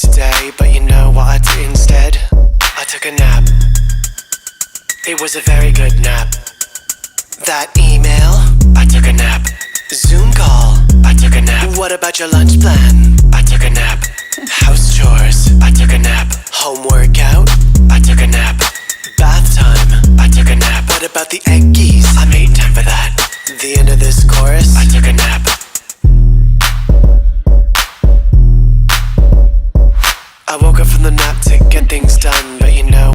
today, but you know what I did instead? I took a nap. It was a very good nap. That email, I took a nap. Zoom call, I took a nap. What about your lunch plan? I took a nap. House chores, I took a nap. Home workout, I took a nap. Bath time, I took a nap. What about the eggies? I made time for that. The end of this chorus,